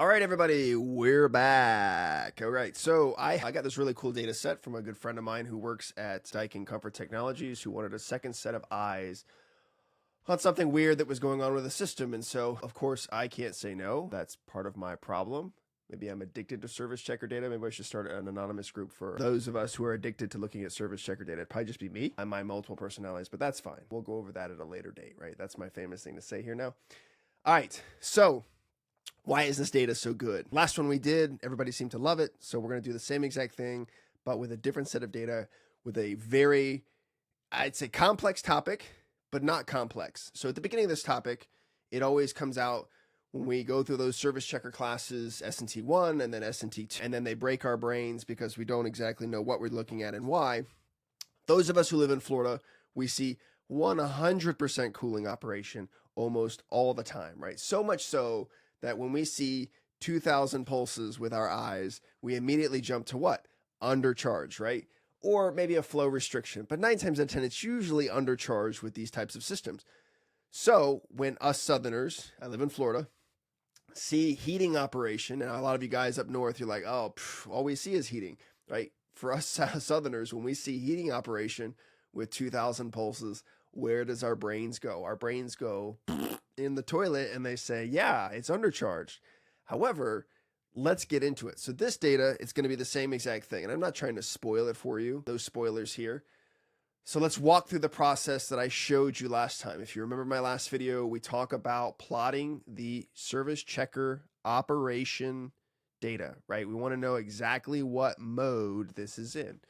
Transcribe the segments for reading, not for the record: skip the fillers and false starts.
All right, everybody, we're back. All right, so I got this really cool data set from a good friend of mine who works at Daikin Comfort Technologies, who wanted a second set of eyes on something weird that was going on with the system. And so, of course, I can't say no. That's part of my problem. Maybe I'm addicted to service checker data. Maybe I should start an anonymous group for those of us who are addicted to looking at service checker data. It'd probably just be me and my multiple personalities, but that's fine. We'll go over that at a later date, right? That's my famous thing to say here now. All right, so why is this data so good? Last one we did, everybody seemed to love it. So we're going to do the same exact thing, but with a different set of data with a very, I'd say, complex topic, but not complex. So at the beginning of this topic, it always comes out when we go through those service checker classes, S&T1 and then S&T2, and then they break our brains because we don't exactly know what we're looking at and why. Those of us who live in Florida, we see 100% cooling operation almost all the time, right? So much so that when we see 2,000 pulses with our eyes, we immediately jump to what? Undercharge, right? Or maybe a flow restriction. But 9 times out of 10, it's usually undercharged with these types of systems. So when us Southerners, I live in Florida, see heating operation, and a lot of you guys up north, you're like, oh, all we see is heating, right? For us Southerners, when we see heating operation with 2,000 pulses, where does our brains go? Our brains go in the toilet and they say, yeah, it's undercharged. However, let's get into it. So this data, it's going to be the same exact thing. And I'm not trying to spoil it for you, those spoilers here. So let's walk through the process that I showed you last time. If you remember my last video, we talk about plotting the service checker operation data, right? We want to know exactly what mode this is in.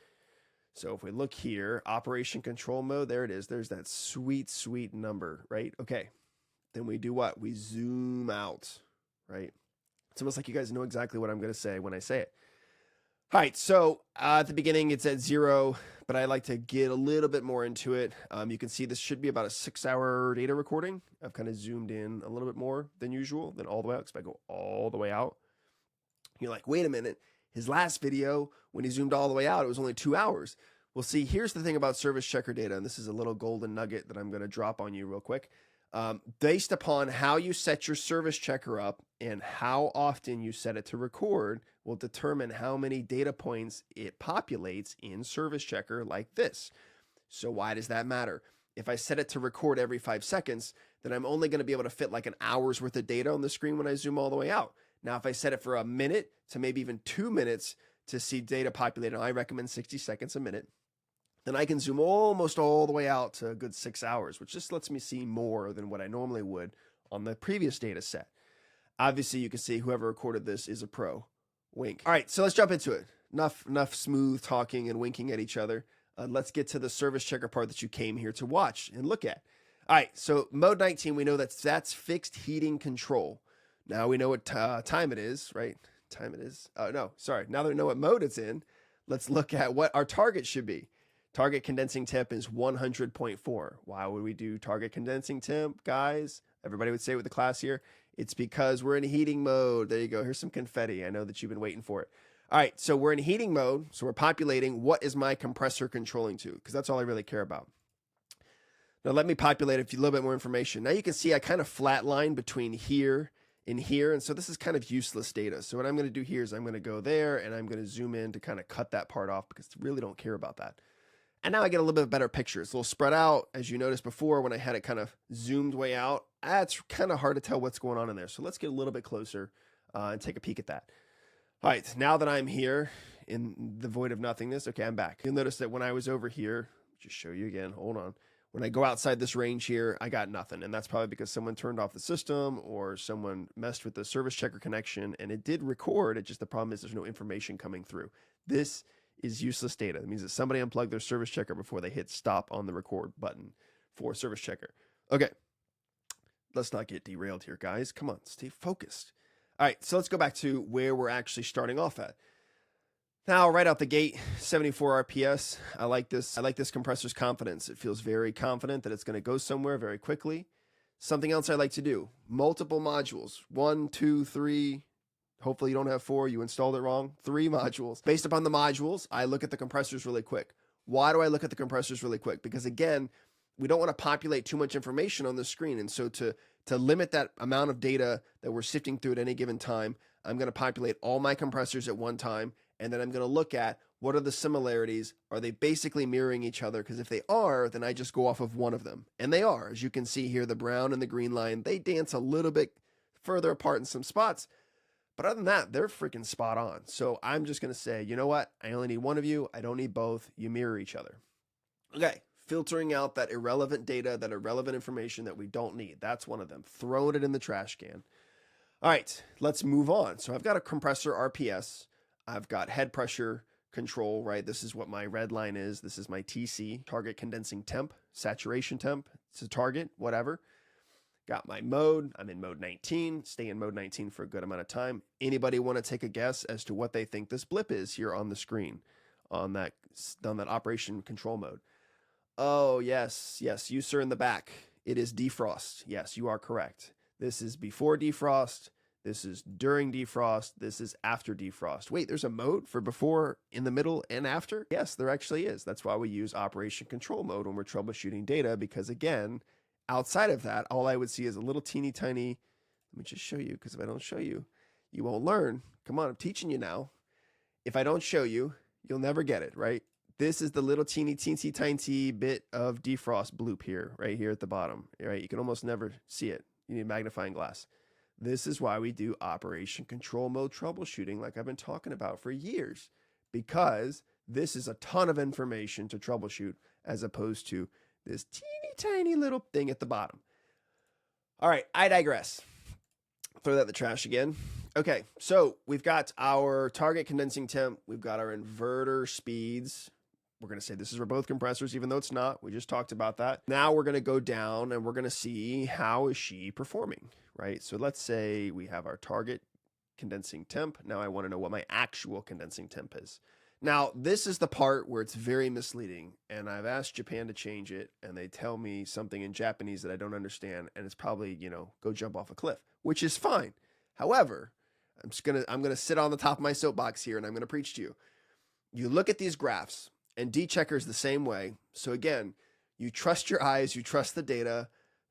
So if we look here, operation control mode, there it is. There's that sweet, sweet number, right? Okay. Then we do what? We zoom out, right? It's almost like you guys know exactly what I'm going to say when I say it. All right, so at the beginning, it's at 0, but I like to get a little bit more into it. You can see this should be about a 6-hour data recording. I've kind of zoomed in a little bit more than usual, than all the way out, because if I go all the way out, you're like, wait a minute. His last video, when he zoomed all the way out, it was only 2 hours. Well, see, here's the thing about service checker data, and this is a little golden nugget that I'm going to drop on you real quick. Based upon how you set your service checker up and how often you set it to record will determine how many data points it populates in service checker like this. So why does that matter? If I set it to record every 5 seconds, then I'm only going to be able to fit like an hour's worth of data on the screen when I zoom all the way out. Now, if I set it for a minute to maybe even 2 minutes to see data populated, and I recommend 60 seconds a minute, then I can zoom almost all the way out to a good 6 hours, which just lets me see more than what I normally would on the previous data set. Obviously, you can see whoever recorded this is a pro. Wink. All right, so let's jump into it. Enough smooth talking and winking at each other. Let's get to the service checker part that you came here to watch and look at. All right, so mode 19, we know that's fixed heating control. Now we know what time it is, right? Time it is. No, sorry. Now that we know what mode it's in, let's look at what our target should be. Target condensing temp is 100.4. Why would we do target condensing temp, guys? Everybody would say with the class here, it's because we're in heating mode. There you go. Here's some confetti. I know that you've been waiting for it. All right, so we're in heating mode. So we're populating. What is my compressor controlling to? Because that's all I really care about. Now let me populate a little bit more information. Now you can see I kind of flatline between here and here. And so this is kind of useless data. So what I'm going to do here is I'm going to go there and I'm going to zoom in to kind of cut that part off because I really don't care about that. And now I get a little bit better picture. It's a little spread out. As you noticed before, when I had it kind of zoomed way out, it's kind of hard to tell what's going on in there. So let's get a little bit closer and take a peek at that. All right, now that I'm here in the void of nothingness, okay, I'm back. You'll notice that when I was over here, just show you again, hold on. When I go outside this range here, I got nothing. And that's probably because someone turned off the system or someone messed with the service checker connection and it did record. It just, the problem is there's no information coming through. This is useless data. It means that somebody unplugged their service checker before they hit stop on the record button for service checker. Okay, let's not get derailed here, guys. Come on, stay focused. All right, so let's go back to where we're actually starting off at. Now, right out the gate, 74 RPS. I like this compressor's confidence. It feels very confident that it's going to go somewhere very quickly. Something else I like to do, multiple modules, 1, 2, 3. Hopefully you don't have 4, you installed it wrong. 3 modules. Based upon the modules, I look at the compressors really quick. Why do I look at the compressors really quick? Because again, we don't want to populate too much information on the screen. And so to limit that amount of data that we're sifting through at any given time, I'm going to populate all my compressors at one time. And then I'm going to look at what are the similarities? Are they basically mirroring each other? Because if they are, then I just go off of one of them. And they are. As you can see here, the brown and the green line, they dance a little bit further apart in some spots. But other than that, they're freaking spot on. So I'm just going to say, you know what? I only need one of you. I don't need both. You mirror each other. Okay. Filtering out that irrelevant data, that irrelevant information that we don't need. That's one of them. Throwing it in the trash can. All right, let's move on. So I've got a compressor RPS. I've got head pressure control, right? This is what my red line is. This is my TC, target condensing temp, saturation temp. It's a target, whatever. Got my mode. I'm in mode 19. Stay in mode 19 for a good amount of time. Anybody want to take a guess as to what they think this blip is here on the screen on that operation control mode? Oh, yes, you sir in the back. It is defrost. Yes, you are correct. This is before defrost. This is during defrost. This is after defrost. Wait, there's a mode for before, in the middle, and after? Yes, there actually is. That's why we use operation control mode when we're troubleshooting data, because again, outside of that, all I would see is a little teeny tiny, let me just show you, because if I don't show you, you won't learn. Come on, I'm teaching you now. If I don't show you, you'll never get it, right? This is the little teeny tiny bit of defrost bloop here, right here at the bottom, right? You can almost never see it. You need a magnifying glass. This is why we do operation control mode troubleshooting like I've been talking about for years, because this is a ton of information to troubleshoot as opposed to this teeny tiny little thing at the bottom. All right, I digress. Throw that in the trash again. Okay, so we've got our target condensing temp. We've got our inverter speeds. We're going to say this is for both compressors, even though it's not. We just talked about that. Now we're going to go down and we're going to see how is she performing, right? So let's say we have our target condensing temp. Now I want to know what my actual condensing temp is. Now, this is the part where it's very misleading, and I've asked Japan to change it, and they tell me something in Japanese that I don't understand, and it's probably, go jump off a cliff, which is fine. However, I'm gonna sit on the top of my soapbox here, and I'm gonna preach to you. You look at these graphs, and D-Checker is the same way. So again, you trust your eyes, you trust the data.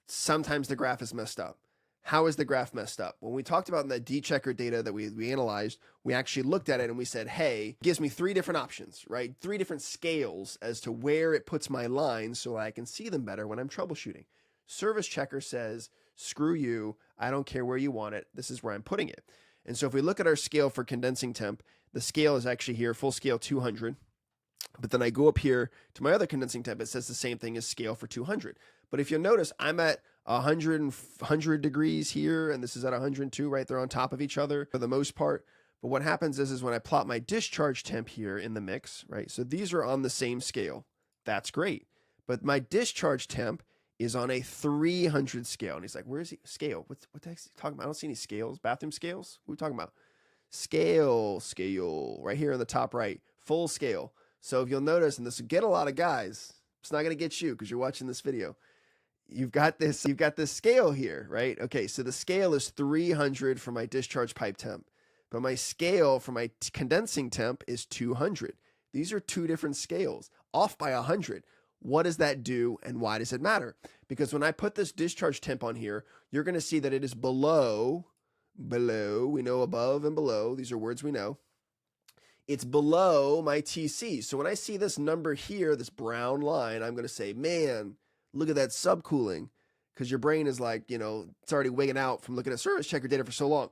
Sometimes the graph is messed up. How is the graph messed up? When we talked about that D-Checker data that we analyzed, we actually looked at it and we said, hey, it gives me 3 different options, right? 3 different scales as to where it puts my lines so I can see them better when I'm troubleshooting. Service Checker says, screw you, I don't care where you want it, this is where I'm putting it. And so if we look at our scale for condensing temp, the scale is actually here, full scale 200. But then I go up here to my other condensing temp, it says the same thing as scale for 200. But if you'll notice, I'm at 100 degrees here, and this is at 102, right? They're on top of each other for the most part. But what happens is when I plot my discharge temp here in the mix, right? So these are on the same scale. That's great. But my discharge temp is on a 300 scale. And he's like, where is he? Scale. What the heck is he talking about? I don't see any scales. Bathroom scales? What are we talking about? Scale. Right here on the top right. Full scale. So if you'll notice, and this will get a lot of guys, it's not going to get you because you're watching this video. You've got this scale here, right? Okay, so the scale is 300 for my discharge pipe temp, but my scale for my condensing temp is 200. These are 2 different scales, off by 100. What does that do, and why does it matter? Because when I put this discharge temp on here, you're going to see that it is below, we know above and below, these are words we know. It's below my TC. So when I see this number here, this brown line, I'm going to say, man, look at that subcooling, because your brain is like, it's already wigging out from looking at service checker data for so long.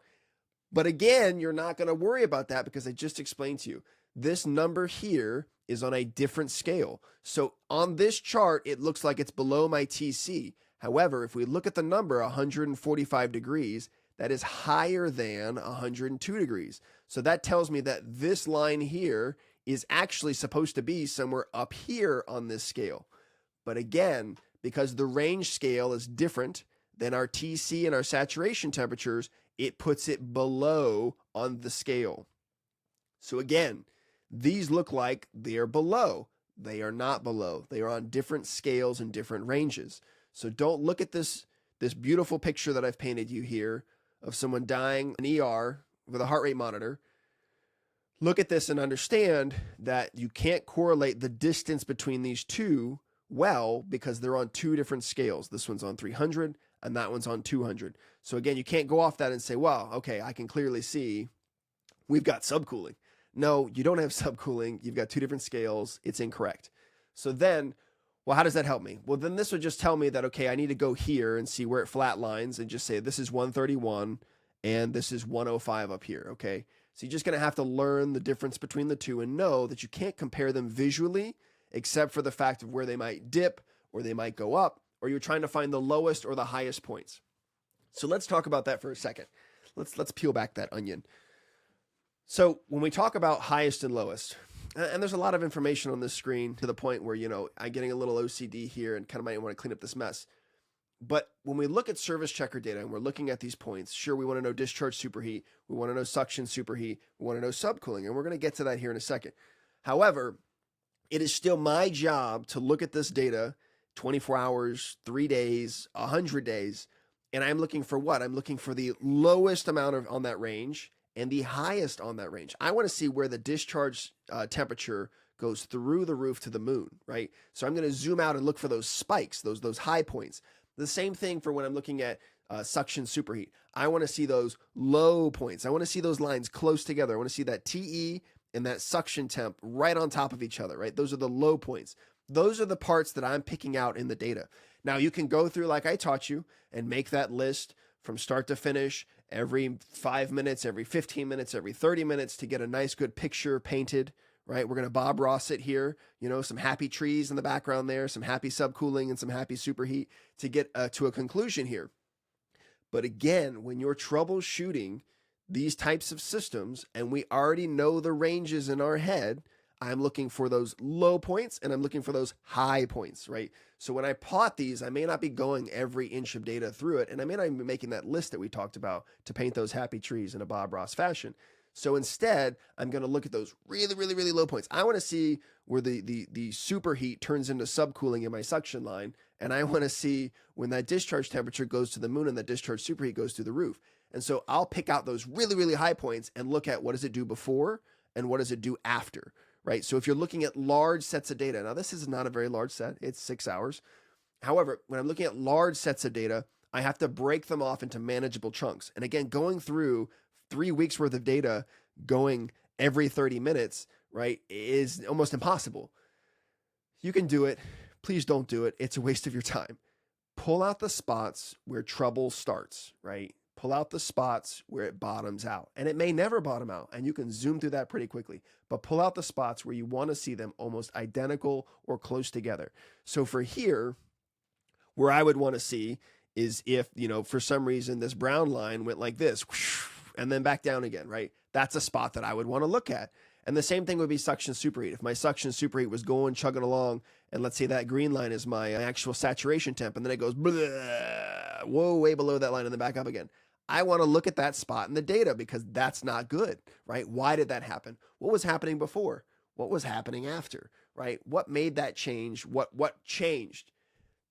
But again, you're not going to worry about that because I just explained to you. This number here is on a different scale. So on this chart, it looks like it's below my TC. However, if we look at the number 145 degrees, that is higher than 102 degrees. So that tells me that this line here is actually supposed to be somewhere up here on this scale. But again, because the range scale is different than our TC and our saturation temperatures, it puts it below on the scale. So again, these look like they are below. They are not below. They are on different scales and different ranges. So don't look at this beautiful picture that I've painted you here of someone dying in ER with a heart rate monitor. Look at this and understand that you can't correlate the distance between these two Well, because they're on two different scales. This one's on 300 and that one's on 200. So again, you can't go off that and say, well, okay, I can clearly see we've got subcooling. No, you don't have subcooling. You've got two different scales. It's incorrect. So then, well, how does that help me? Well, then this would just tell me that, okay, I need to go here and see where it flatlines and just say this is 131 and this is 105 up here, okay? So you're just going to have to learn the difference between the two and know that you can't compare them visually except for the fact of where they might dip or they might go up, or you're trying to find the lowest or the highest points. So let's talk about that for a second. Let's peel back that onion. So when we talk about highest and lowest, and there's a lot of information on this screen to the point where, you know, I'm getting a little OCD here and kind of might want to clean up this mess. But when we look at service checker data and we're looking at these points, sure, we want to know discharge superheat, we want to know suction superheat, we want to know subcooling, and we're going to get to that here in a second. However, it is still my job to look at this data 24 hours, 3 days, 100 days, and I'm looking for what? I'm looking for the lowest amount on that range and the highest on that range. I want to see where the discharge temperature goes through the roof to the moon, right? So I'm going to zoom out and look for those spikes, those high points. The same thing for when I'm looking at suction superheat. I want to see those low points. I want to see those lines close together. I want to see that TE and that suction temp right on top of each other, right? Those are the low points. Those are the parts that I'm picking out in the data. Now you can go through like I taught you and make that list from start to finish every 5 minutes, every 15 minutes, every 30 minutes to get a nice good picture painted, right? We're going to Bob Ross it here, you know, some happy trees in the background there, some happy subcooling and some happy superheat to get to a conclusion here. But again, when you're troubleshooting these types of systems and we already know the ranges in our head, I'm looking for those low points and I'm looking for those high points, right? So when I plot these, I may not be going every inch of data through it, and I may not even be making that list that we talked about to paint those happy trees in a Bob Ross fashion. So instead, I'm going to look at those really, really, really low points. I want to see where the superheat turns into subcooling in my suction line, and I want to see when that discharge temperature goes to the moon and that discharge superheat goes through the roof. And so I'll pick out those really, really high points and look at what does it do before and what does it do after, right? So if you're looking at large sets of data, now this is not a very large set, it's 6 hours. However, when I'm looking at large sets of data, I have to break them off into manageable chunks. And again, going through 3 weeks worth of data going every 30 minutes, right, is almost impossible. You can do it. Please don't do it. It's a waste of your time. Pull out the spots where trouble starts, right? Pull out the spots where it bottoms out. And it may never bottom out, and you can zoom through that pretty quickly. But pull out the spots where you want to see them almost identical or close together. So for here, where I would want to see is if, you know, for some reason this brown line went like this, and then back down again, right? That's a spot that I would want to look at. And the same thing would be suction superheat. If my suction superheat was going, chugging along, and let's say that green line is my actual saturation temp, and then it goes, whoa, way below that line and then back up again. I want to look at that spot in the data because that's not good, right? Why did that happen? What was happening before? What was happening after, right? What made that change? What changed?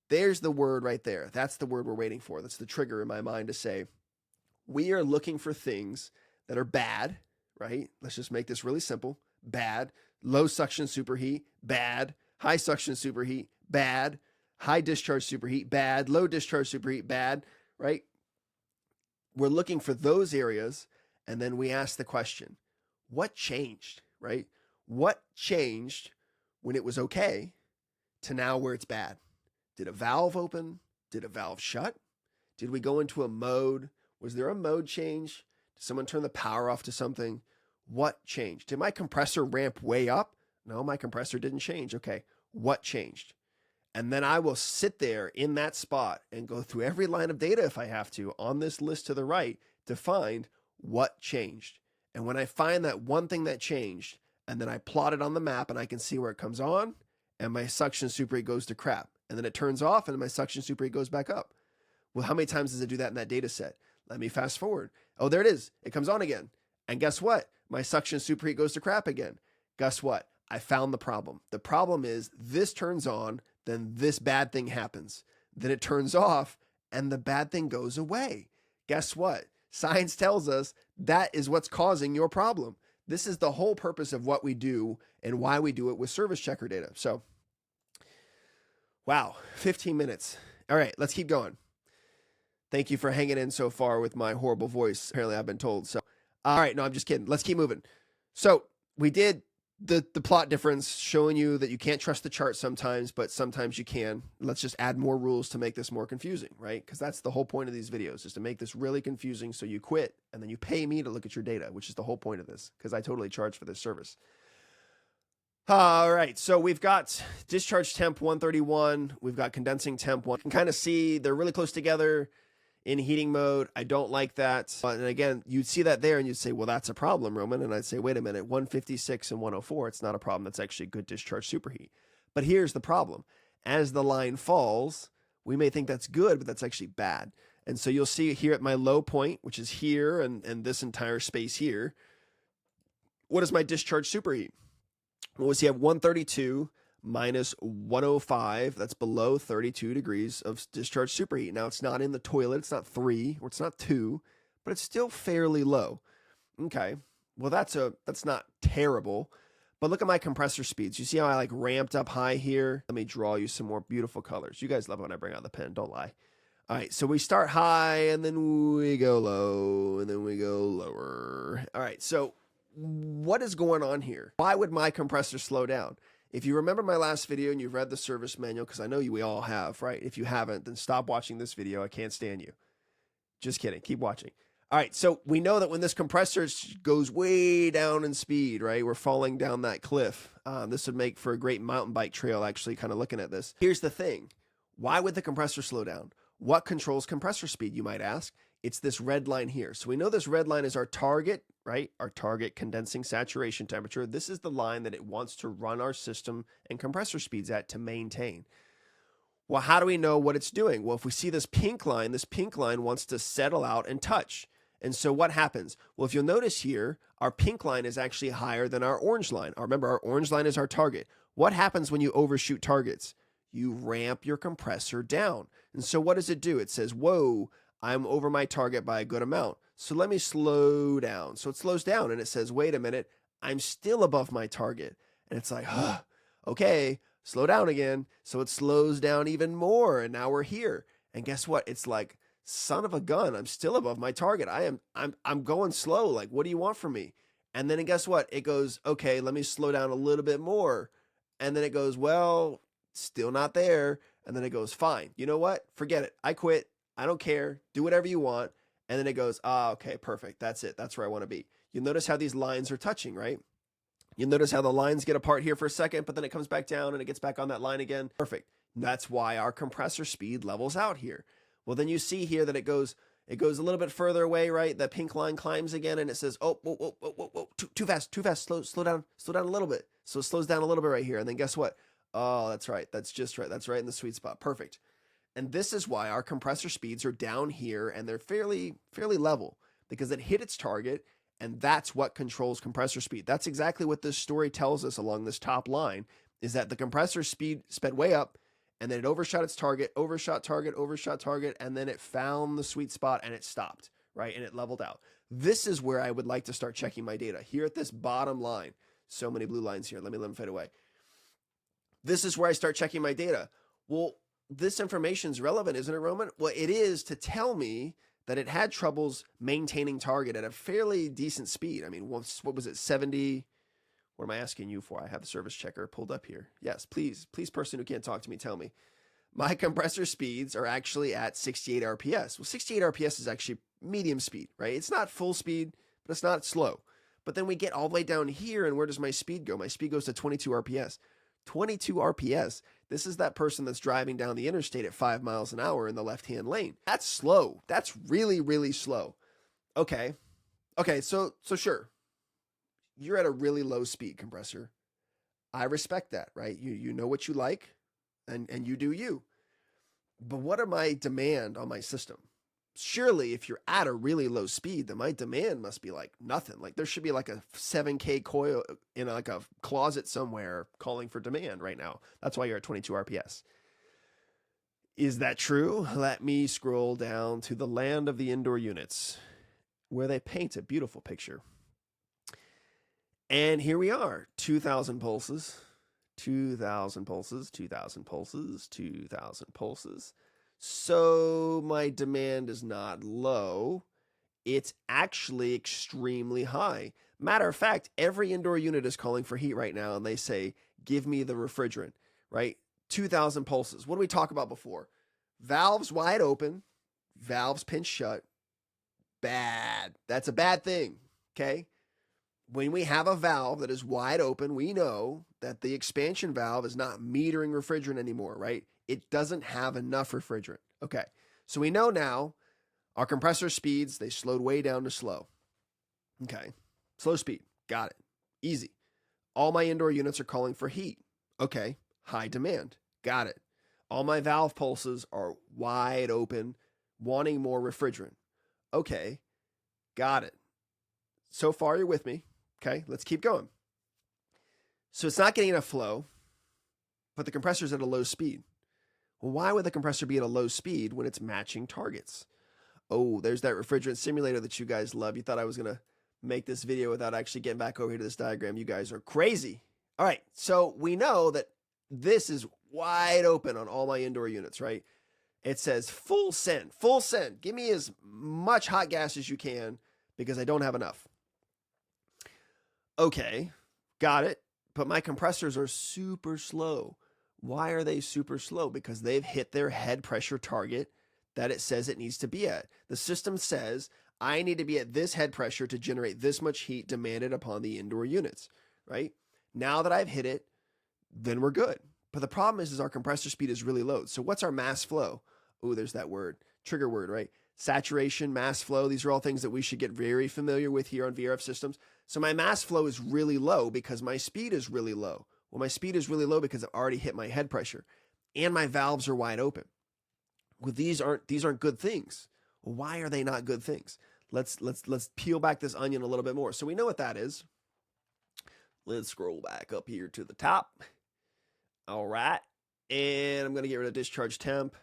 There's the word right there. That's the word we're waiting for. That's the trigger in my mind to say, we are looking for things that are bad, right? Let's just make this really simple. Bad, low suction superheat, bad, high suction superheat, bad, high discharge superheat, bad, low discharge superheat, bad, right? We're looking for those areas, and then we ask the question, what changed, right? What changed when it was okay to now where it's bad? Did a valve open? Did a valve shut? Did we go into a mode? Was there a mode change? Did someone turn the power off to something? What changed? Did my compressor ramp way up? No, my compressor didn't change. Okay, what changed? And then I will sit there in that spot and go through every line of data if I have to on this list to the right to find what changed. And when I find that one thing that changed, and then I plot it on the map and I can see where it comes on, and my suction superheat goes to crap. And then it turns off and my suction superheat goes back up. Well, how many times does it do that in that data set? Let me fast forward. Oh, there it is. It comes on again. And guess what? My suction superheat goes to crap again. Guess what? I found the problem. The problem is this turns on, then this bad thing happens. Then it turns off and the bad thing goes away. Guess what? Science tells us that is what's causing your problem. This is the whole purpose of what we do and why we do it with service checker data. So Wow, 15 minutes. All right, let's keep going. Thank you for hanging in so far with my horrible voice. Apparently, I've been told. So, all right, no, I'm just kidding. Let's keep moving. So we did the plot difference, showing you that you can't trust the chart sometimes, but sometimes you can. Let's just add more rules to make this more confusing, right? Because that's the whole point of these videos, is to make this really confusing so you quit and then you pay me to look at your data, which is the whole point of this, because I totally charge for this service. All right, so we've got discharge temp 131. We've got condensing temp 1. You can kind of see they're really close together in heating mode. I don't like that. And again, you'd see that there and you'd say, well, that's a problem, Roman. And I'd say, wait a minute, 156 and 104, it's not a problem. That's actually good discharge superheat. But here's the problem. As the line falls, we may think that's good, but that's actually bad. And so you'll see here at my low point, which is here and this entire space here, what is my discharge superheat? Well, we see I have 132 minus 105. That's below 32 degrees of discharge superheat. Now, it's not in the toilet. It's not 3 or it's not 2, but it's still fairly low. Okay, well, that's not terrible. But look at my compressor speeds. You see how I like ramped up high here? Let me draw you some more beautiful colors. You guys love it when I bring out the pen, don't lie. All right, so we start high and then we go low and then we go lower. All right, so what is going on here? Why would my compressor slow down? If you remember my last video and you've read the service manual, because I know we all have, right? If you haven't, then stop watching this video. I can't stand you. Just kidding. Keep watching. All right, so we know that when this compressor goes way down in speed, right? We're falling down that cliff. This would make for a great mountain bike trail, actually, kind of looking at this. Here's the thing. Why would the compressor slow down? What controls compressor speed, you might ask? It's this red line here. So we know this red line is our target, right? Our target condensing saturation temperature. This is the line that it wants to run our system and compressor speeds at to maintain. Well, how do we know what it's doing? Well, if we see this pink line wants to settle out and touch. And so what happens? Well, if you'll notice here, our pink line is actually higher than our orange line. Remember, our orange line is our target. What happens when you overshoot targets? You ramp your compressor down. And so what does it do? It says, whoa, I'm over my target by a good amount. So let me slow down. So it slows down and it says, wait a minute, I'm still above my target. And it's like, okay, slow down again. So it slows down even more. And now we're here. And guess what? It's like, son of a gun, I'm still above my target. I'm going slow. Like, what do you want from me? And then guess what? It goes, okay, let me slow down a little bit more. And then it goes, well, still not there. And then it goes, fine. You know what? Forget it. I quit. I don't care. Do whatever you want. And then it goes, okay, perfect. That's it. That's where I want to be. You'll notice how these lines are touching, right? You'll notice how the lines get apart here for a second, but then it comes back down and it gets back on that line again. Perfect. That's why our compressor speed levels out here. Well, then you see here that it goes a little bit further away, right? The pink line climbs again and it says, oh, whoa, too fast, slow down a little bit. So it slows down a little bit right here. And then guess what? Oh, that's right. That's just right. That's right in the sweet spot. Perfect. And this is why our compressor speeds are down here and they're fairly level because it hit its target and that's what controls compressor speed. That's exactly what this story tells us along this top line is that the compressor speed sped way up and then it overshot its target, overshot target, and then it found the sweet spot and it stopped, right? And it leveled out. This is where I would like to start checking my data here at this bottom line. So many blue lines here. Let me let them fade away. This is where I start checking my data. Well, this information is relevant, isn't it, Roman? Well, it is to tell me that it had troubles maintaining target at a fairly decent speed. I mean, what was it, 70? What am I asking you for? I have the service checker pulled up here. Yes, please, person who can't talk to me, tell me. My compressor speeds are actually at 68 RPS. Well, 68 RPS is actually medium speed, right? It's not full speed, but it's not slow. But then we get all the way down here, and where does my speed go? My speed goes to 22 RPS. 22 RPS. This is that person that's driving down the interstate at 5 miles an hour in the left-hand lane. That's slow. That's really, really slow. Okay, so sure. You're at a really low speed compressor. I respect that, right? You know what you like, and you do you. But what are my demand on my system? Surely if you're at a really low speed, then my demand must be like nothing. Like there should be like a 7K coil in like a closet somewhere calling for demand right now. That's why you're at 22 RPS. Is that true? Let me scroll down to the land of the indoor units where they paint a beautiful picture. And here we are, 2,000 pulses, 2,000 pulses, 2,000 pulses, 2,000 pulses. So my demand is not low. It's actually extremely high. Matter of fact, every indoor unit is calling for heat right now, and they say, give me the refrigerant, right? 2,000 pulses. What did we talk about before? Valves wide open, valves pinched shut. Bad. That's a bad thing, okay? When we have a valve that is wide open, we know that the expansion valve is not metering refrigerant anymore, right? It doesn't have enough refrigerant. Okay, so we know now our compressor speeds, they slowed way down to slow. Okay, slow speed, got it, easy. All my indoor units are calling for heat. Okay, high demand, got it. All my valve pulses are wide open, wanting more refrigerant. Okay, got it. So far, you're with me. Okay, let's keep going. So it's not getting enough flow, but the compressor's at a low speed. Well, why would the compressor be at a low speed when it's matching targets? Oh, there's that refrigerant simulator that you guys love. You thought I was going to make this video without actually getting back over here to this diagram. You guys are crazy. All right, so we know that this is wide open on all my indoor units, right? It says full send, full send. Give me as much hot gas as you can because I don't have enough. Okay, got it. But my compressors are super slow. Why are they super slow? Because they've hit their head pressure target that it says it needs to be at. The system says, I need to be at this head pressure to generate this much heat demanded upon the indoor units, right? Now that I've hit it, then we're good. But the problem is our compressor speed is really low. So what's our mass flow? Oh, there's that word, trigger word, right? Saturation, mass flow. These are all things that we should get very familiar with here on VRF systems. So my mass flow is really low because my speed is really low. Well, my speed is really low because I've already hit my head pressure and my valves are wide open. Well, these aren't good things. Well, why are they not good things? Let's peel back this onion a little bit more. So we know what that is. Let's scroll back up here to the top. All right. And I'm going to get rid of discharge temp.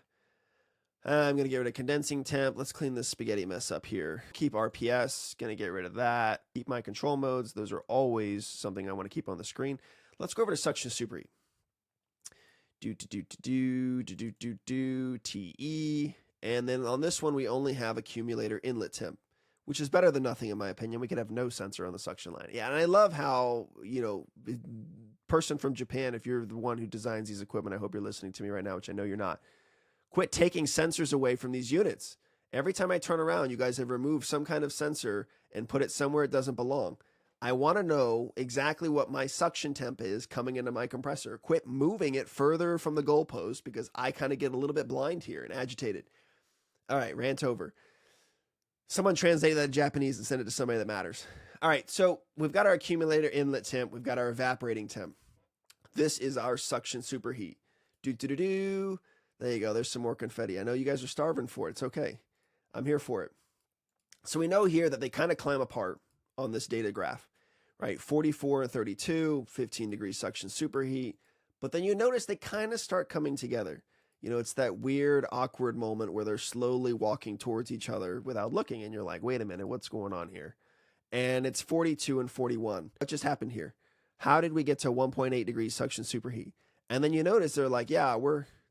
I'm going to get rid of condensing temp. Let's clean this spaghetti mess up here. Keep RPS. Going to get rid of that. Keep my control modes. Those are always something I want to keep on the screen. Let's go over to suction superheat. TE. And then on this one, we only have accumulator inlet temp, which is better than nothing in my opinion. We could have no sensor on the suction line. Yeah, and I love how, person from Japan, if you're the one who designs these equipment, I hope you're listening to me right now, which I know you're not. Quit taking sensors away from these units. Every time I turn around, you guys have removed some kind of sensor and put it somewhere it doesn't belong. I want to know exactly what my suction temp is coming into my compressor. Quit moving it further from the goalpost because I kind of get a little bit blind here and agitated. All right, rant over. Someone translate that in Japanese and send it to somebody that matters. All right, so we've got our accumulator inlet temp. We've got our evaporating temp. This is our suction superheat. There you go. There's some more confetti. I know you guys are starving for it. It's okay. I'm here for it. So we know here that they kind of climb apart on this data graph, right? 44 and 32, 15 degrees suction superheat. But then you notice they kind of start coming together. It's that weird, awkward moment where they're slowly walking towards each other without looking. And you're like, wait a minute, what's going on here? And it's 42 and 41. What just happened here? How did we get to 1.8 degrees suction superheat? And then you notice they're like, yeah,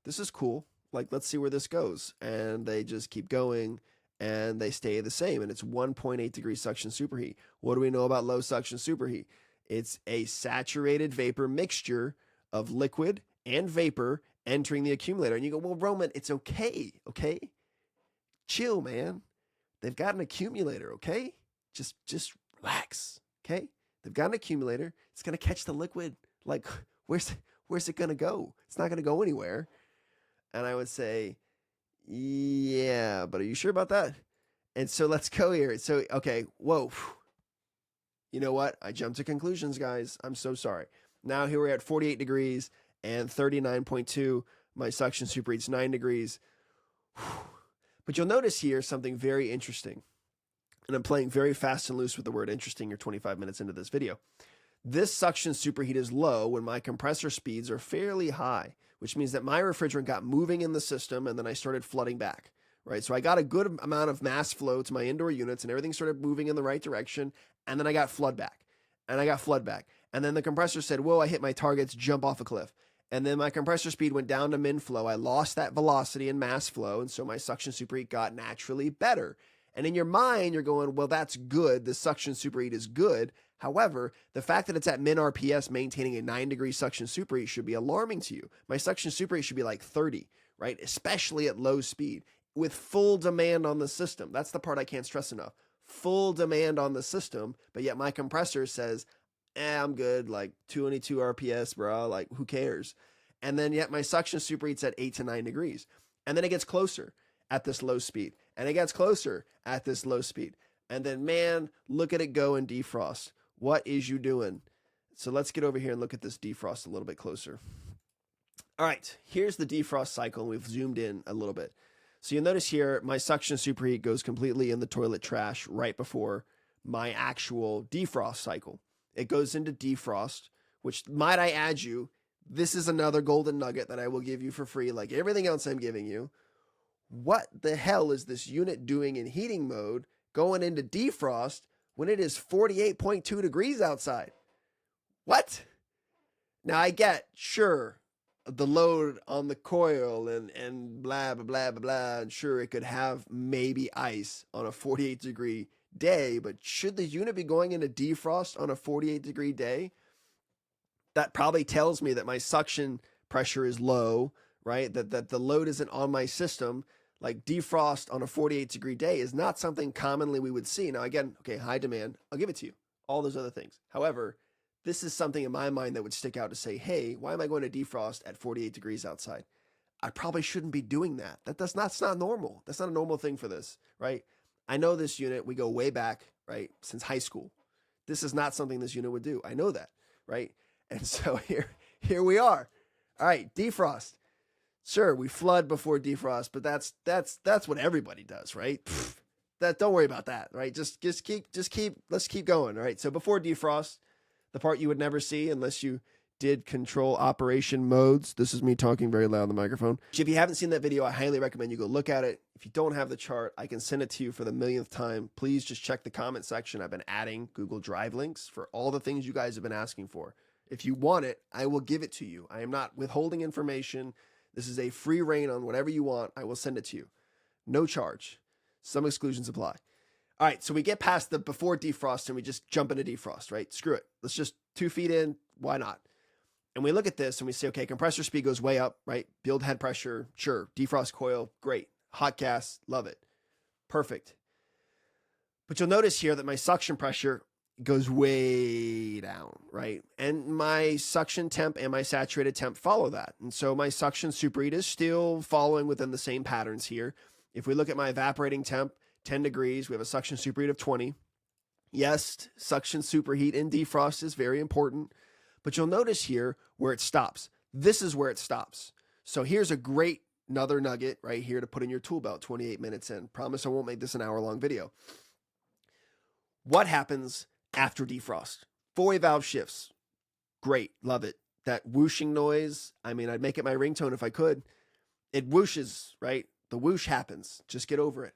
this is cool. Like, let's see where this goes. And they just keep going and they stay the same. And it's 1.8 degrees suction superheat. What do we know about low suction superheat? It's a saturated vapor mixture of liquid and vapor entering the accumulator. And you go, well, Roman, it's okay. Okay. Chill, man. They've got an accumulator. Okay. Just relax. Okay. They've got an accumulator. It's going to catch the liquid. Like, where's it going to go? It's not going to go anywhere. And I would say, yeah, but are you sure about that? And so let's go here. So, okay, whoa. You know what? I jumped to conclusions, guys. I'm so sorry. Now here we're at 48 degrees and 39.2. My suction superheat's 9 degrees. But you'll notice here something very interesting. And I'm playing very fast and loose with the word interesting. You're 25 minutes into this video. This suction superheat is low when my compressor speeds are fairly high, which means that my refrigerant got moving in the system and then I started flooding back, right? So I got a good amount of mass flow to my indoor units and everything started moving in the right direction. And then I got flood back and I got flood back. And then the compressor said, whoa, I hit my targets, jump off a cliff. And then my compressor speed went down to min flow. I lost that velocity and mass flow. And so my suction superheat got naturally better. And in your mind, you're going, well, that's good. The suction superheat is good. However, the fact that it's at min RPS maintaining a 9-degree suction superheat should be alarming to you. My suction superheat should be like 30, right? Especially at low speed with full demand on the system. That's the part I can't stress enough. Full demand on the system, but yet my compressor says, I'm good, like 22 RPS, bro, like who cares? And then yet my suction superheat's at 8 to 9 degrees. And then it gets closer at this low speed. And it gets closer at this low speed. And then, man, look at it go in defrost. What is you doing? So let's get over here and look at this defrost a little bit closer. All right, here's the defrost cycle. And we've zoomed in a little bit. So you'll notice here, my suction superheat goes completely in the toilet trash right before my actual defrost cycle. It goes into defrost, which, might I add you, this is another golden nugget that I will give you for free, like everything else I'm giving you. What the hell is this unit doing in heating mode going into defrost when it is 48.2 degrees outside? What? Now I get, sure, the load on the coil and blah, blah, blah, blah, blah, and sure, it could have maybe ice on a 48-degree day, but should the unit be going into defrost on a 48-degree day? That probably tells me that my suction pressure is low, right? That the load isn't on my system. Like defrost on a 48-degree day is not something commonly we would see. Now, again, okay, high demand, I'll give it to you. All those other things. However, this is something in my mind that would stick out to say, hey, why am I going to defrost at 48 degrees outside? I probably shouldn't be doing that. That's not normal. That's not a normal thing for this, right? I know this unit, we go way back, right, since high school. This is not something this unit would do. I know that, right? And so here we are. All right, defrost. Sure, we flood before defrost, but that's what everybody does, right? Don't worry about that, right? Let's keep going, all right? So before defrost, the part you would never see unless you did control operation modes. This is me talking very loud on the microphone. If you haven't seen that video, I highly recommend you go look at it. If you don't have the chart, I can send it to you for the millionth time. Please just check the comment section. I've been adding Google Drive links for all the things you guys have been asking for. If you want it, I will give it to you. I am not withholding information. This is a free reign on whatever you want. I will send it to you. No charge. Some exclusions apply. All right, so we get past the before defrost and we just jump into defrost, right? Screw it. Let's just 2 feet in. Why not? And we look at this and we say, okay, compressor speed goes way up, right? Build head pressure, sure. Defrost coil, great. Hot gas, love it. Perfect. But you'll notice here that my suction pressure goes way down, right? And my suction temp and my saturated temp follow that. And so my suction superheat is still following within the same patterns here. If we look at my evaporating temp, 10 degrees, we have a suction superheat of 20. Yes, suction superheat in defrost is very important. But you'll notice here where it stops. This is where it stops. So here's a great another nugget right here to put in your tool belt 28 minutes in. Promise I won't make this an hour-long video. What happens after defrost? Four-way valve shifts. Great. Love it. That whooshing noise, I mean, I'd make it my ringtone if I could. It whooshes, right? The whoosh happens. Just get over it.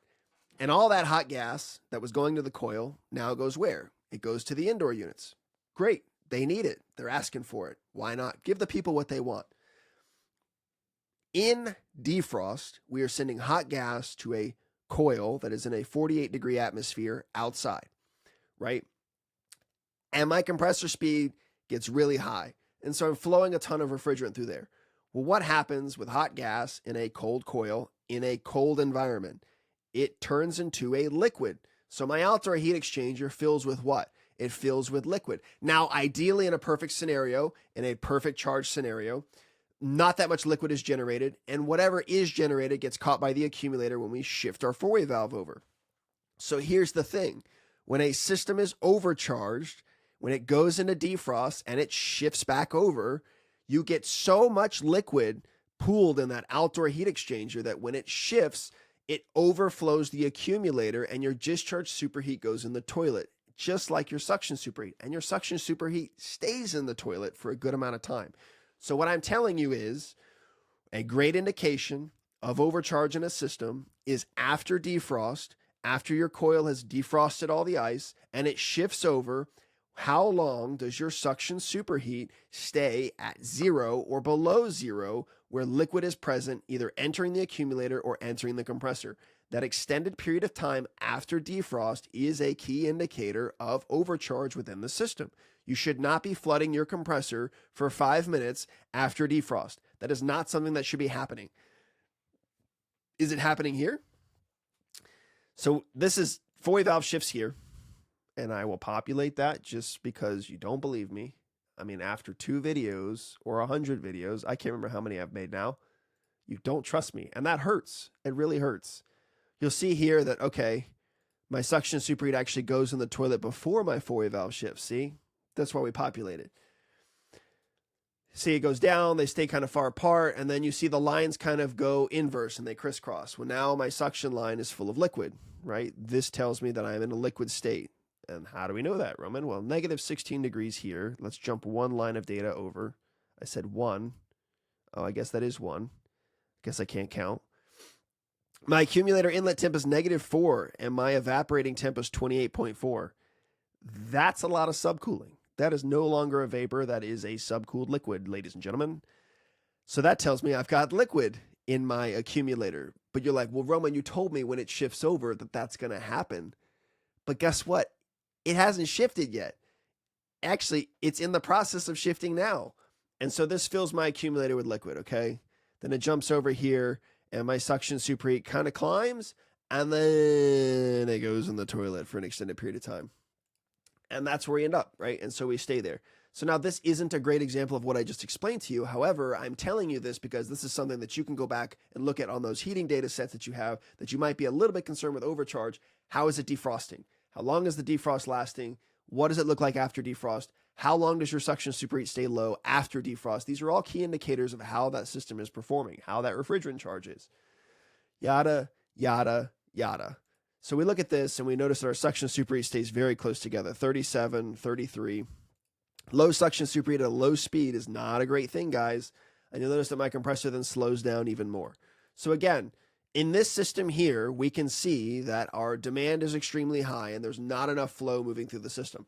And all that hot gas that was going to the coil now goes where? It goes to the indoor units. Great. They need it. They're asking for it. Why not? Give the people what they want. In defrost, we are sending hot gas to a coil that is in a 48-degree atmosphere outside, right? And my compressor speed gets really high. And so I'm flowing a ton of refrigerant through there. Well, what happens with hot gas in a cold coil in a cold environment? It turns into a liquid. So my outdoor heat exchanger fills with what? It fills with liquid. Now, ideally in a perfect scenario, in a perfect charge scenario, not that much liquid is generated, and whatever is generated gets caught by the accumulator when we shift our four-way valve over. So here's the thing. When a system is overcharged, when it goes into defrost and it shifts back over, you get so much liquid pooled in that outdoor heat exchanger that when it shifts, it overflows the accumulator and your discharge superheat goes in the toilet, just like your suction superheat. And your suction superheat stays in the toilet for a good amount of time. So what I'm telling you is a great indication of overcharge in a system is after defrost, after your coil has defrosted all the ice and it shifts over, How long does your suction superheat stay at 0 or below 0 where liquid is present, either entering the accumulator or entering the compressor? That extended period of time after defrost is a key indicator of overcharge within the system. You should not be flooding your compressor for 5 minutes after defrost. That is not something that should be happening. Is it happening here? So this is 4-way valve shifts here, and I will populate that just because you don't believe me. I mean, after 2 videos or 100 videos, I can't remember how many I've made now, you don't trust me, and that hurts. It really hurts. You'll see here that, okay, my suction superheat actually goes in the toilet before my 4-way valve shift. See? That's why we populate it. See, it goes down, they stay kind of far apart, and then you see the lines kind of go inverse and they crisscross. Well, now my suction line is full of liquid, right? This tells me that I'm in a liquid state. And how do we know that, Roman? Well, negative 16 degrees here. Let's jump 1 line of data over. I said 1. Oh, I guess that is 1. Guess I can't count. My accumulator inlet temp is negative 4, and my evaporating temp is 28.4. That's a lot of subcooling. That is no longer a vapor. That is a subcooled liquid, ladies and gentlemen. So that tells me I've got liquid in my accumulator. But you're like, well, Roman, you told me when it shifts over that that's going to happen. But guess what? It hasn't shifted yet. Actually, it's in the process of shifting now. And so this fills my accumulator with liquid, okay? Then it jumps over here, and my suction superheat kind of climbs, and then it goes in the toilet for an extended period of time. And that's where we end up, right? And so we stay there. So now this isn't a great example of what I just explained to you. However, I'm telling you this because this is something that you can go back and look at on those heating data sets that you have that you might be a little bit concerned with overcharge. How is it defrosting? How long is the defrost lasting? What does it look like after defrost? How long does your suction superheat stay low after defrost? These are all key indicators of how that system is performing, how that refrigerant charge is. Yada, yada, yada. So we look at this and we notice that our suction superheat stays very close together, 37, 33. Low suction superheat at a low speed is not a great thing, guys. And you'll notice that my compressor then slows down even more. So again, in this system here, we can see that our demand is extremely high and there's not enough flow moving through the system.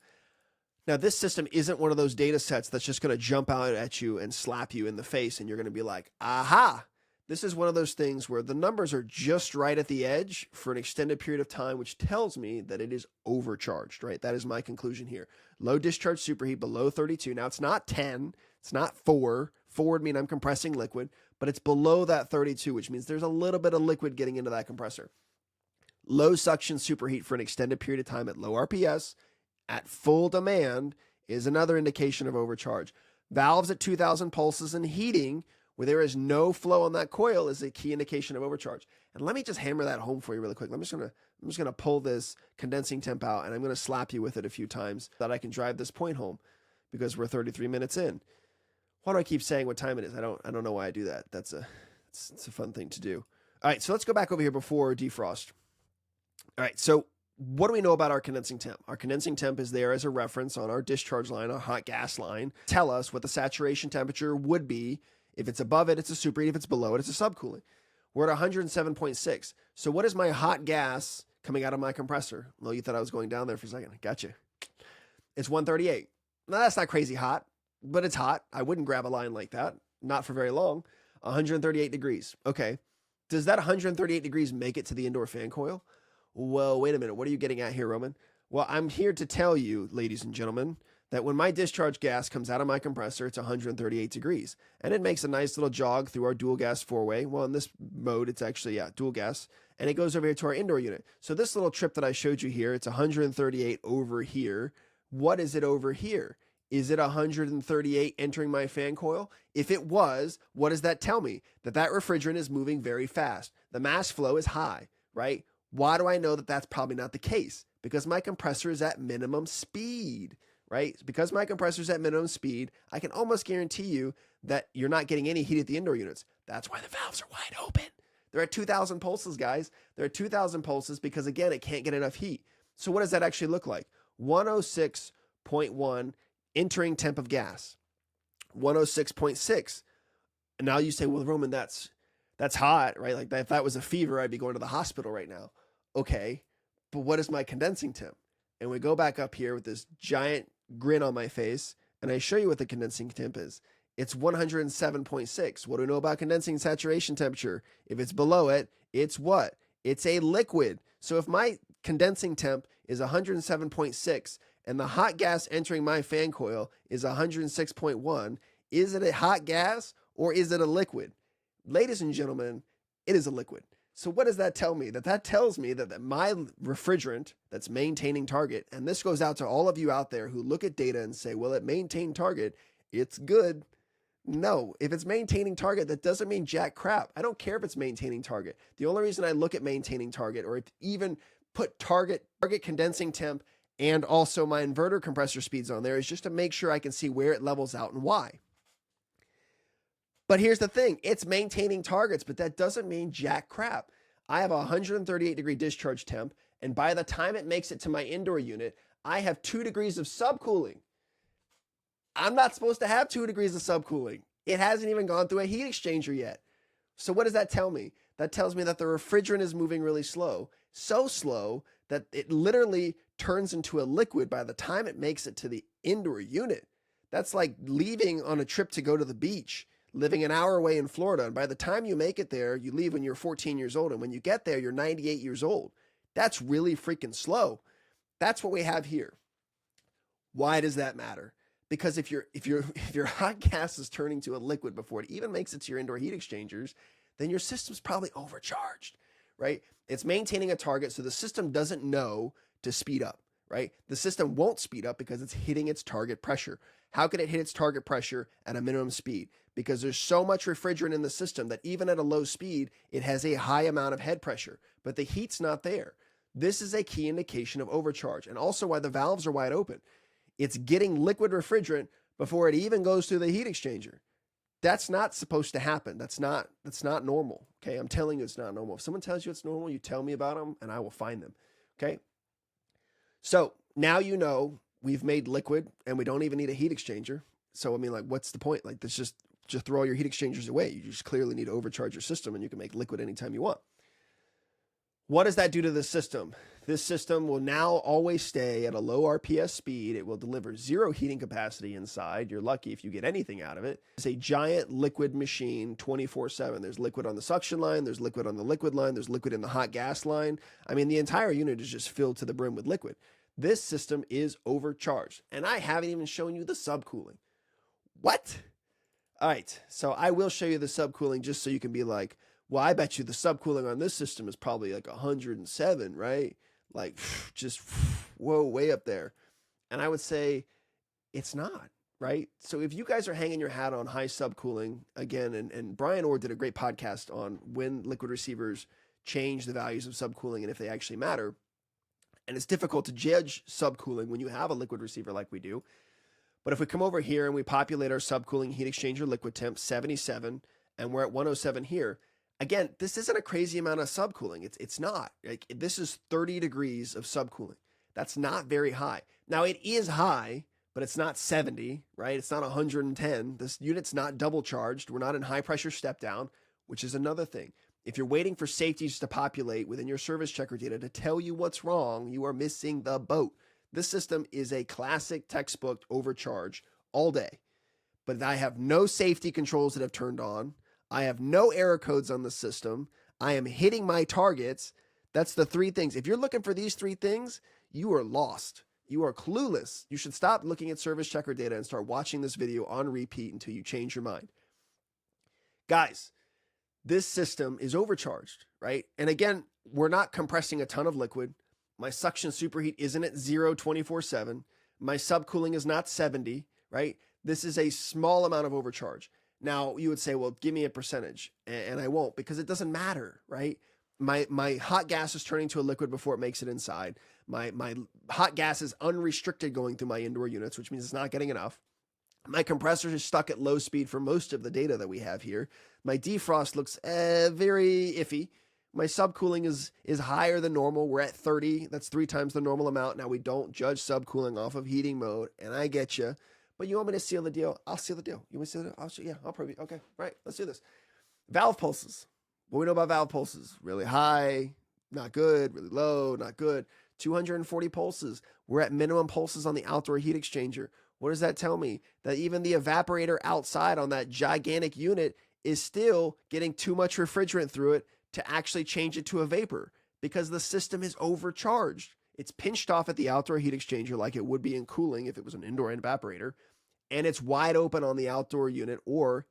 Now, this system isn't one of those data sets that's just going to jump out at you and slap you in the face and you're going to be like, aha. This is one of those things where the numbers are just right at the edge for an extended period of time, which tells me that it is overcharged, right? That is my conclusion here. Low discharge superheat below 32. Now, it's not 10. It's not 4. 4 would mean I'm compressing liquid, but it's below that 32, which means there's a little bit of liquid getting into that compressor. Low suction superheat for an extended period of time at low RPS at full demand is another indication of overcharge. Valves at 2,000 pulses and heating where there is no flow on that coil is a key indication of overcharge. And let me just hammer that home for you really quick. I'm just gonna pull this condensing temp out and I'm gonna slap you with it a few times so that I can drive this point home because we're 33 minutes in. Why do I keep saying what time it is? I don't know why I do that. It's a fun thing to do. All right, so let's go back over here before defrost. All right, so what do we know about our condensing temp? Our condensing temp is there as a reference on our discharge line, our hot gas line. Tell us what the saturation temperature would be. If it's above it, it's a superheat. If it's below it, it's a subcooling. We're at 107.6. So what is my hot gas coming out of my compressor? Well, you thought I was going down there for a second. Gotcha. It's 138. Now, that's not crazy hot, but it's hot. I wouldn't grab a line like that. Not for very long. 138 degrees. Okay. Does that 138 degrees make it to the indoor fan coil? Well, wait a minute. What are you getting at here, Roman? Well, I'm here to tell you, ladies and gentlemen, that when my discharge gas comes out of my compressor, it's 138 degrees. And it makes a nice little jog through our dual gas 4-way. Well, in this mode, it's actually, dual gas. And it goes over here to our indoor unit. So this little trip that I showed you here, it's 138 over here. What is it over here? Is it 138 entering my fan coil? If it was, what does that tell me? That refrigerant is moving very fast. The mass flow is high, right? Why do I know that that's probably not the case? Because my compressor is at minimum speed. Right? Because my compressor is at minimum speed, I can almost guarantee you that you're not getting any heat at the indoor units. That's why the valves are wide open. They're at 2,000 pulses, guys. They're at 2,000 pulses because, again, it can't get enough heat. So what does that actually look like? 106.1 entering temp of gas. 106.6. And now you say, well, Roman, that's hot, right? Like if that was a fever, I'd be going to the hospital right now. Okay, but what is my condensing temp? And we go back up here with this giant grin on my face and I show you what the condensing temp is. It's 107.6. What do we know about condensing saturation temperature? If it's below it, it's what? It's a liquid. So if my condensing temp is 107.6 and the hot gas entering my fan coil is 106.1, is it a hot gas or is it a liquid? Ladies and gentlemen, it is a liquid. So what does that tell me? That tells me that my refrigerant that's maintaining target, and this goes out to all of you out there who look at data and say, well, it maintained target, it's good. No, if it's maintaining target, that doesn't mean jack crap. I don't care if it's maintaining target. The only reason I look at maintaining target, or if even put target condensing temp and also my inverter compressor speeds on there, is just to make sure I can see where it levels out and why. But here's the thing, it's maintaining targets, but that doesn't mean jack crap. I have a 138-degree discharge temp, and by the time it makes it to my indoor unit, I have 2 degrees of subcooling. I'm not supposed to have 2 degrees of subcooling. It hasn't even gone through a heat exchanger yet. So what does that tell me? That tells me that the refrigerant is moving really slow, so slow that it literally turns into a liquid by the time it makes it to the indoor unit. That's like leaving on a trip to go to the beach, living an hour away in Florida, and by the time you make it there, you leave when you're 14 years old, and when you get there, you're 98 years old. That's really freaking slow. That's what we have here. Why does that matter? Because if your hot gas is turning to a liquid before it even makes it to your indoor heat exchangers, then your system's probably overcharged, right? It's maintaining a target, so the system doesn't know to speed up, right? The system won't speed up because it's hitting its target pressure. How can it hit its target pressure at a minimum speed? Because there's so much refrigerant in the system that even at a low speed, it has a high amount of head pressure, but the heat's not there. This is a key indication of overcharge, and also why the valves are wide open. It's getting liquid refrigerant before it even goes through the heat exchanger. That's not supposed to happen. That's not normal. Okay. I'm telling you, it's not normal. If someone tells you it's normal, you tell me about them and I will find them. Okay. So now you know we've made liquid and we don't even need a heat exchanger. So, I mean, like, what's the point? Like, this just throw all your heat exchangers away. You just clearly need to overcharge your system and you can make liquid anytime you want. What does that do to the system? This system will now always stay at a low RPS speed. It will deliver 0 heating capacity inside. You're lucky if you get anything out of it. It's a giant liquid machine 24/7. There's liquid on the suction line. There's liquid on the liquid line. There's liquid in the hot gas line. I mean, the entire unit is just filled to the brim with liquid. This system is overcharged. And I haven't even shown you the subcooling. What? All right. So I will show you the subcooling just so you can be like, well, I bet you the subcooling on this system is probably like 107, right? Like, just, whoa, way up there. And I would say it's not, right? So if you guys are hanging your hat on high subcooling, again, and Brian Orr did a great podcast on when liquid receivers change the values of subcooling and if they actually matter. And it's difficult to judge subcooling when you have a liquid receiver like we do. But if we come over here and we populate our subcooling heat exchanger liquid temp 77, and we're at 107 here, again, this isn't a crazy amount of subcooling. It's not. Like, this is 30 degrees of subcooling. That's not very high. Now, it is high, but it's not 70, right? It's not 110. This unit's not double charged. We're not in high pressure step down, which is another thing. If you're waiting for safeties to populate within your service checker data to tell you what's wrong, you are missing the boat. This system is a classic textbook overcharge all day. But I have no safety controls that have turned on. I have no error codes on the system. I am hitting my targets. That's the 3 things. If you're looking for these 3 things, you are lost. You are clueless. You should stop looking at service checker data and start watching this video on repeat until you change your mind. Guys, this system is overcharged, right? And again, we're not compressing a ton of liquid. My suction superheat isn't at 0 24/7. My subcooling is not 70, right? This is a small amount of overcharge. Now, you would say, well, give me a percentage, and I won't because it doesn't matter, right? My hot gas is turning to a liquid before it makes it inside. My hot gas is unrestricted going through my indoor units, which means it's not getting enough. My compressor is stuck at low speed for most of the data that we have here. My defrost looks very iffy. My subcooling is higher than normal. We're at 30. That's 3 times the normal amount. Now, we don't judge subcooling off of heating mode, and I get you. But you want me to seal the deal? I'll seal the deal. You want me to seal the deal? Yeah, I'll probably. Okay, right. Let's do this. Valve pulses. What we know about valve pulses? Really high, not good. Really low, not good. 240 pulses. We're at minimum pulses on the outdoor heat exchanger. What does that tell me? That even the evaporator outside on that gigantic unit is still getting too much refrigerant through it to actually change it to a vapor because the system is overcharged. It's pinched off at the outdoor heat exchanger like it would be in cooling if it was an indoor evaporator, and it's wide open on the outdoor unit or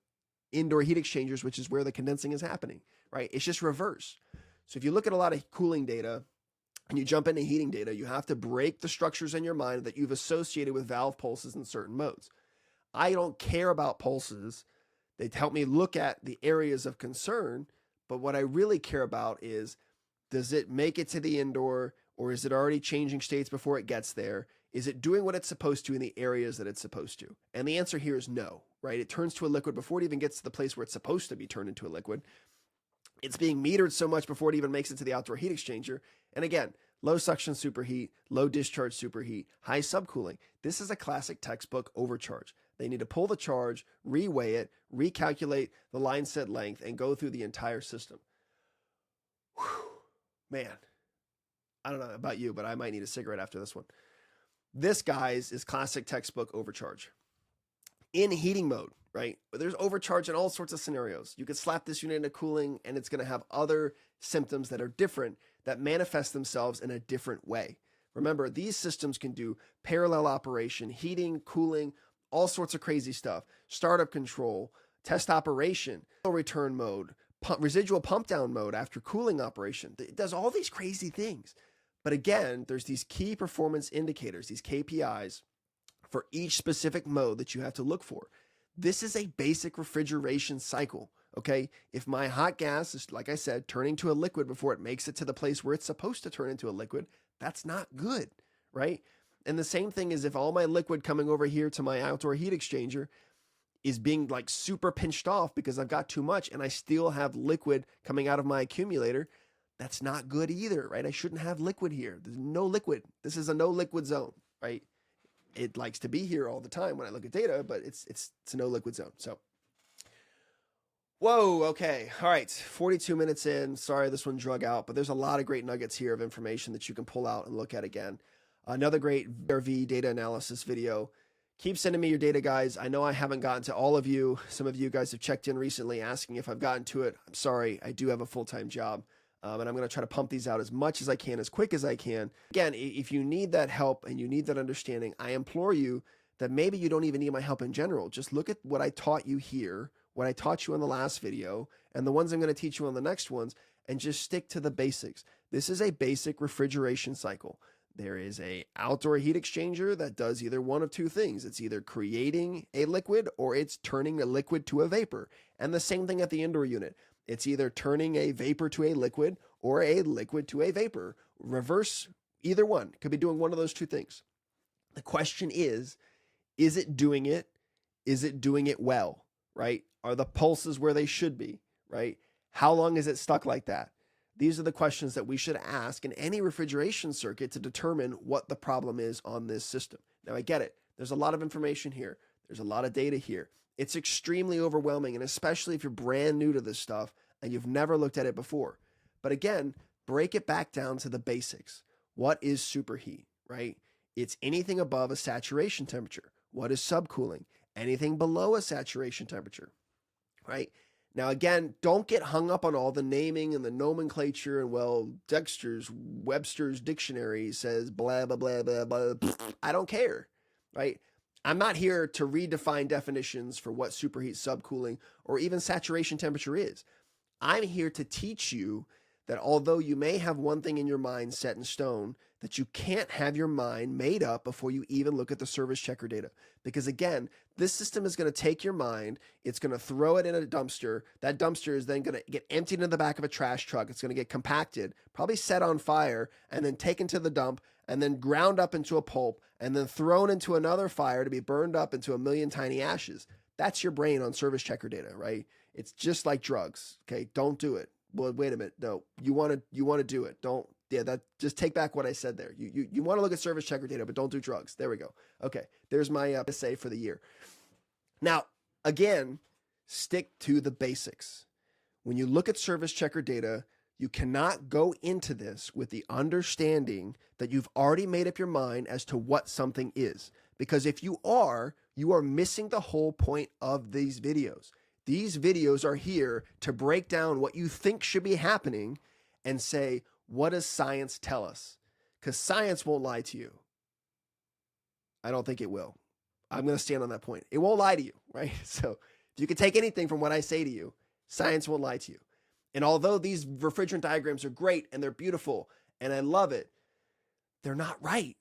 indoor heat exchangers, which is where the condensing is happening, right? It's just reverse. So if you look at a lot of cooling data and you jump into heating data, you have to break the structures in your mind that you've associated with valve pulses in certain modes. I don't care about pulses. They help me look at the areas of concern, but what I really care about is, does it make it to the indoor, or is it already changing states before it gets there? Is it doing what it's supposed to in the areas that it's supposed to? And the answer here is no, right? It turns to a liquid before it even gets to the place where it's supposed to be turned into a liquid. It's being metered so much before it even makes it to the outdoor heat exchanger. And again, low suction superheat, low discharge superheat, high subcooling. This is a classic textbook overcharge. They need to pull the charge, reweigh it, recalculate the line set length, and go through the entire system. Whew. Man, I don't know about you, but I might need a cigarette after this one. This, guys, is classic textbook overcharge. In heating mode, right? There's overcharge in all sorts of scenarios. You could slap this unit into cooling and it's going to have other symptoms that are different that manifest themselves in a different way. Remember, these systems can do parallel operation, heating, cooling, all sorts of crazy stuff. Startup control, test operation, return mode, residual pump down mode after cooling operation. It does all these crazy things. But again, there's these key performance indicators, these KPIs for each specific mode that you have to look for. This is a basic refrigeration cycle, okay? If my hot gas is, like I said, turning to a liquid before it makes it to the place where it's supposed to turn into a liquid, that's not good, right? And the same thing is if all my liquid coming over here to my outdoor heat exchanger is being like super pinched off because I've got too much and I still have liquid coming out of my accumulator, that's not good either, right? I shouldn't have liquid here. There's no liquid. This is a no liquid zone, right? It likes to be here all the time when I look at data, but it's a no liquid zone. So, whoa, okay. All right, 42 minutes in. Sorry, this one drug out, but there's a lot of great nuggets here of information that you can pull out and look at again. Another great VRV data analysis video. Keep sending me your data, guys. I know I haven't gotten to all of you. Some of you guys have checked in recently asking if I've gotten to it. I'm sorry. I do have a full-time job. And I'm going to try to pump these out as much as I can, as quick as I can. Again, if you need that help and you need that understanding, I implore you that maybe you don't even need my help in general. Just look at what I taught you here, what I taught you in the last video, and the ones I'm going to teach you on the next ones, and just stick to the basics. This is a basic refrigeration cycle. There is a outdoor heat exchanger that does either one of two things. It's either creating a liquid or it's turning a liquid to a vapor. And the same thing at the indoor unit. It's either turning a vapor to a liquid or a liquid to a vapor. Reverse, either one. Could be doing one of those two things. The question is it doing it? Is it doing it well, right? Are the pulses where they should be, right? How long is it stuck like that? These are the questions that we should ask in any refrigeration circuit to determine what the problem is on this system. Now, I get it. There's a lot of information here. There's a lot of data here. It's extremely overwhelming, and especially if you're brand new to this stuff and you've never looked at it before. But again, break it back down to the basics. What is superheat, right? It's anything above a saturation temperature. What is subcooling? Anything below a saturation temperature, right? Now, again, don't get hung up on all the naming and the nomenclature and, well, Webster's dictionary says blah, blah, blah, blah, blah. I don't care, right? I'm not here to redefine definitions for what superheat, subcooling, or even saturation temperature is. I'm here to teach you that although you may have one thing in your mind set in stone, that you can't have your mind made up before you even look at the service checker data. Because again, this system is going to take your mind, it's going to throw it in a dumpster. That dumpster is then going to get emptied into the back of a trash truck. It's going to get compacted, probably set on fire, and then taken to the dump, and then ground up into a pulp, and then thrown into another fire to be burned up into a million tiny ashes. That's your brain on service checker data, right? It's just like drugs, okay? Don't do it. Well, wait a minute. No, you want to do it. Don't. Yeah, just take back what I said there. You want to look at service checker data, but don't do drugs. There we go. Okay, there's my essay for the year. Now, again, stick to the basics. When you look at service checker data, You cannot go into this with the understanding that you've already made up your mind as to what something is. Because if you are missing the whole point of these videos. These videos are here to break down what you think should be happening and say, what does science tell us? Because science won't lie to you. I don't think it will. I'm going to stand on that point. It won't lie to you, right? So if you can take anything from what I say to you, science won't lie to you. And although these refrigerant diagrams are great and they're beautiful and I love it, they're not right?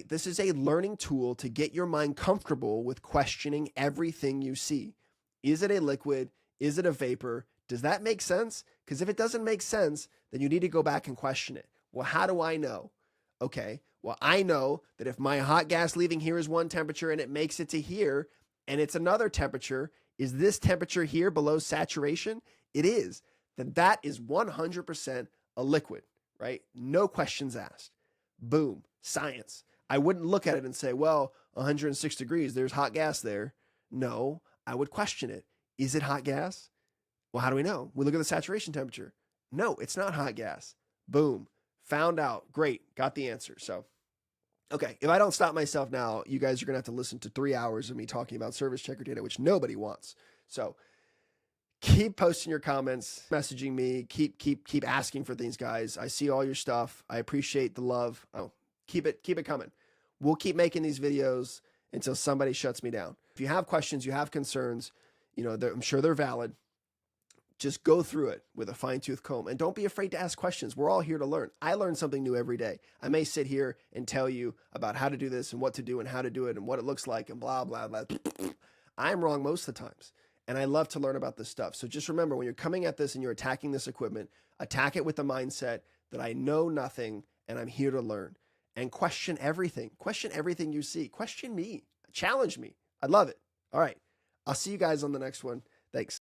This is a learning tool to get your mind comfortable with questioning everything you see. Is it a liquid? Is it a vapor? Does that make sense? Because if it doesn't make sense, then you need to go back and question it. Well, how do I know? Okay, well, I know that if my hot gas leaving here is one temperature and it makes it to here and it's another temperature, is this temperature here below saturation? It is. Then that is 100% a liquid, right? No questions asked. Boom, science. I wouldn't look at it and say, well, 106 degrees, there's hot gas there. No, I would question it. Is it hot gas? Well, how do we know? We look at the saturation temperature. No, it's not hot gas. Boom, found out. Great, got the answer. So, okay, if I don't stop myself now, you guys are going to have to listen to 3 hours of me talking about service checker data, which nobody wants. So keep posting your comments, messaging me, keep asking for things, guys. I see all your stuff. I appreciate the love. Oh, keep it coming. We'll keep making these videos until somebody shuts me down. If you have questions, you have concerns, I'm sure they're valid. Just go through it with a fine-tooth comb and don't be afraid to ask questions. We're all here to learn. I learn something new every day. I may sit here and tell you about how to do this and what to do and how to do it and what it looks like and blah, blah, blah. I'm wrong most of the times. And I love to learn about this stuff. So just remember, when you're coming at this and you're attacking this equipment, attack it with the mindset that I know nothing and I'm here to learn. And question everything. Question everything you see. Question me. Challenge me. I love it. All right. I'll see you guys on the next one. Thanks.